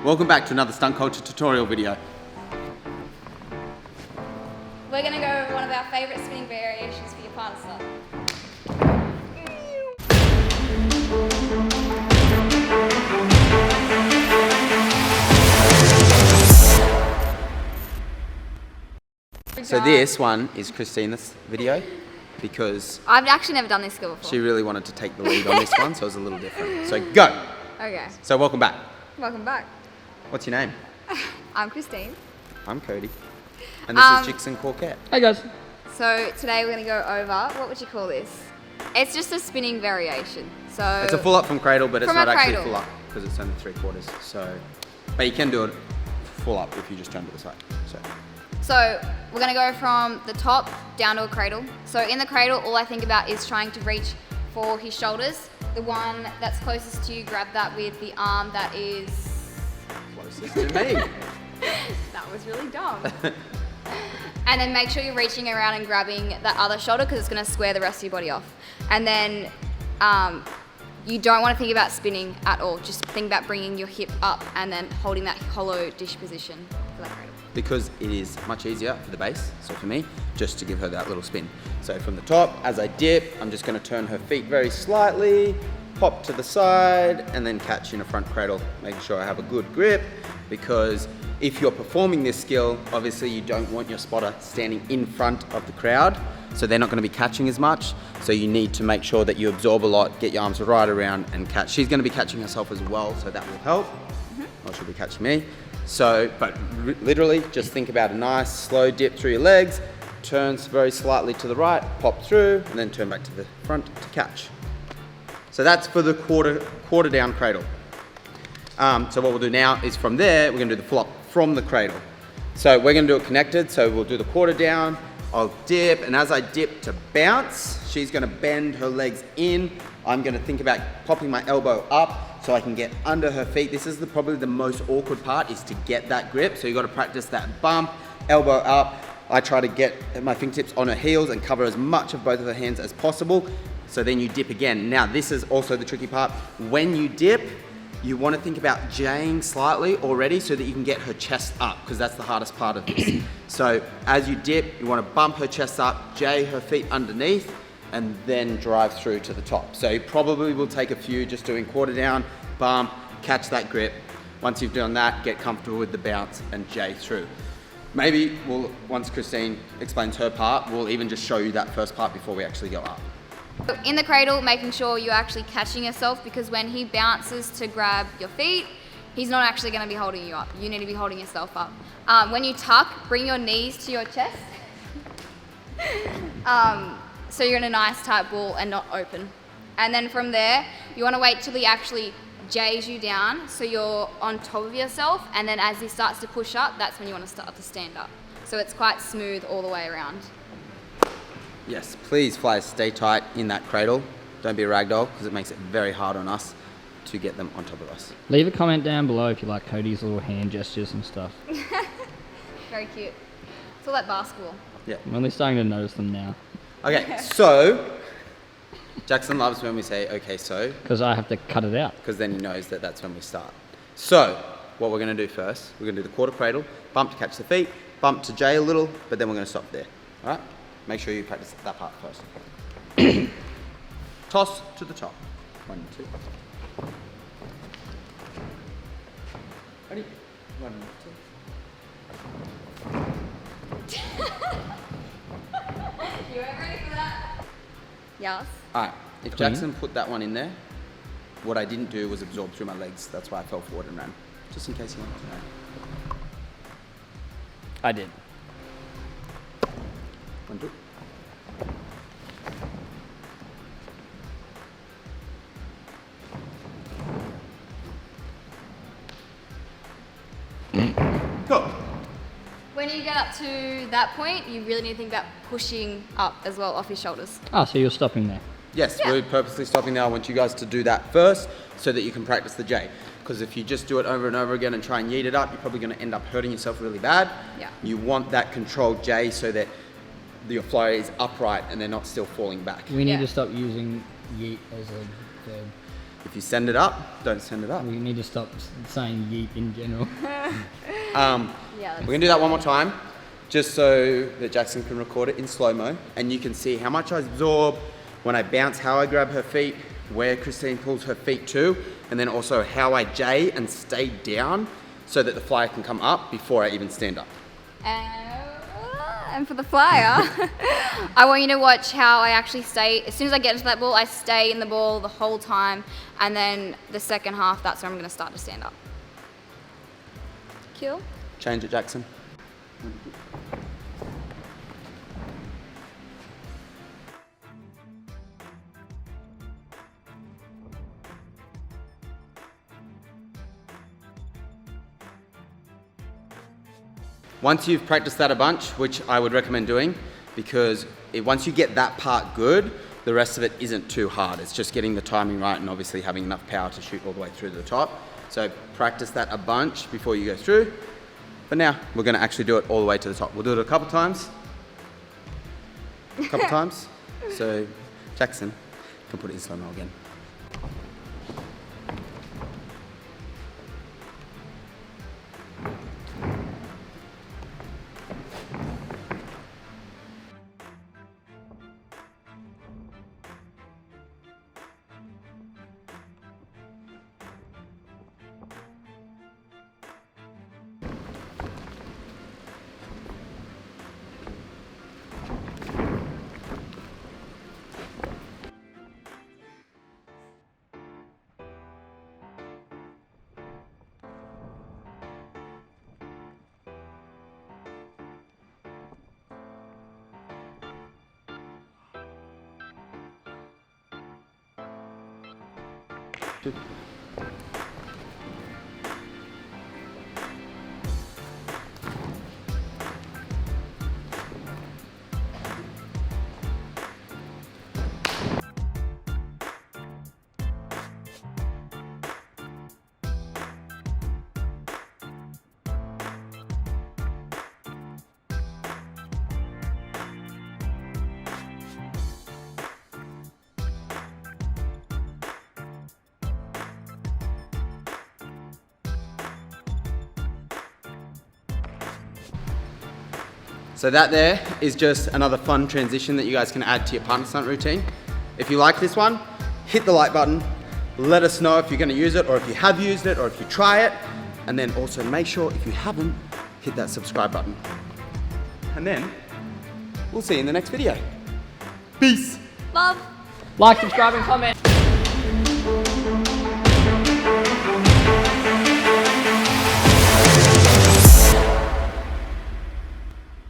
Welcome back to another Stunt Culture tutorial video. We're going to go over one of our favourite spinning variations for your partner stunt. So this one is Christina's video because I've actually never done this skill before. she really wanted to take the lead on this one, so it was a little different. So go! Okay. So welcome back. Welcome back. What's your name? I'm Christine. I'm Cody. And this is Jixon Corquette. Hey guys. So today we're going to go over, what would you call this? It's just a spinning variation. So It's a full up from cradle, but it's From not a actually cradle. full up because it's only 3/4. So, but you can do it full up if you just turn to the side. So we're going to go from the top down to a cradle. So in the cradle, all I think about is trying to reach for his shoulders. The one that's closest to you, grab that with the arm that is... Closest to me. That was really dumb. And then make sure you're reaching around and grabbing that other shoulder because it's going to square the rest of your body off. And then you don't want to think about spinning at all. Just think about bringing your hip up and then holding that hollow dish position for that cradle. Because it is much easier for the base, so for me, just to give her that little spin. So from the top, as I dip, I'm just going to turn her feet very slightly, pop to the side, and then catch in a front cradle, making sure I have a good grip, because if you're performing this skill, obviously you don't want your spotter standing in front of the crowd, so they're not going to be catching as much, so you need to make sure that you absorb a lot, get your arms right around and catch. She's going to be catching herself as well, so that will help, or she'll be catching me. So, but literally just think about a nice slow dip through your legs, turns very slightly to the right, pop through, and then turn back to the front to catch. So that's for the quarter down cradle. So what we'll do now is from there, we're gonna do the full up from the cradle. So we're gonna do it connected, so we'll do the quarter down, I'll dip, and as I dip to bounce, she's gonna bend her legs in. I'm gonna think about popping my elbow up so I can get under her feet. This is probably the most awkward part, is to get that grip. So you gotta practice that bump, elbow up. I try to get my fingertips on her heels and cover as much of both of her hands as possible. So then you dip again. Now this is also the tricky part. When you dip, you wanna think about jaying slightly already so that you can get her chest up, because that's the hardest part of this. So as you dip, you wanna bump her chest up, jay her feet underneath, and then drive through to the top. So you probably will take a few just doing quarter down, bump, catch that grip. Once you've done that, get comfortable with the bounce and jay through. Maybe once Christine explains her part, we'll even just show you that first part before we actually go up. In the cradle, making sure you're actually catching yourself, because when he bounces to grab your feet, he's not actually going to be holding you up. You need to be holding yourself up. When you tuck, bring your knees to your chest. So you're in a nice tight ball and not open. And then from there, you want to wait till he actually jays you down, so you're on top of yourself, and then as he starts to push up, that's when you want to start to stand up. So it's quite smooth all the way around. Yes, please flyers, stay tight in that cradle. Don't be a ragdoll, because it makes it very hard on us to get them on top of us. Leave a comment down below if you like Cody's little hand gestures and stuff. Very cute. It's all that basketball. Yeah. I'm only starting to notice them now. Okay, so Jackson loves when we say, okay, so, Because I have to cut it out. because then he knows that that's when we start. So, what we're gonna do first, we're gonna do the quarter cradle, bump to catch the feet, bump to jay a little, but then we're gonna stop there, all right? Make sure you practice that part first. Toss to the top. 1, 2. Ready? 1, 2. You weren't ready for that? Yes. All right, if Clean. Jackson put that one in there, what I didn't do was absorb through my legs. That's why I fell forward and ran. Just in case you wanted to know. I did. 1, 2. Cool. When you get up to that point, you really need to think about pushing up as well off your shoulders. Ah, so you're stopping there. Yes, Yeah. we're purposely stopping now. I want you guys to do that first so that you can practice the J. Because if you just do it over and over again and try and yeet it up, you're probably going to end up hurting yourself really bad. Yeah. You want that controlled J so that your flow is upright and they're not still falling back. We need Yeah. to stop using yeet as a verb. If you send it up, don't send it up. We need to stop saying yeet in general. Yeah, We're gonna do that one more time, just so that Jackson can record it in slow-mo, and you can see how much I absorb when I bounce, how I grab her feet, where Christine pulls her feet to, and then also how I J and stay down so that the flyer can come up before I even stand up. And for the flyer, I want you to watch how I actually stay. As soon as I get into that ball, I stay in the ball the whole time. And then the second half, that's when I'm going to start to stand up. Cool? Change it, Jackson. Once you've practiced that a bunch, which I would recommend doing, because once you get that part good, the rest of it isn't too hard. It's just getting the timing right and obviously having enough power to shoot all the way through to the top. So practice that a bunch before you go through. But now we're gonna actually do it all the way to the top. We'll do it a couple times. So Jackson can put it in slow-mo again. So that there is just another fun transition that you guys can add to your partner stunt routine. If you like this one, hit the like button, let us know if you're gonna use it or if you have used it or if you try it, and then also make sure if you haven't, hit that subscribe button. And then we'll see you in the next video. Peace. Love. Like, subscribe, and comment.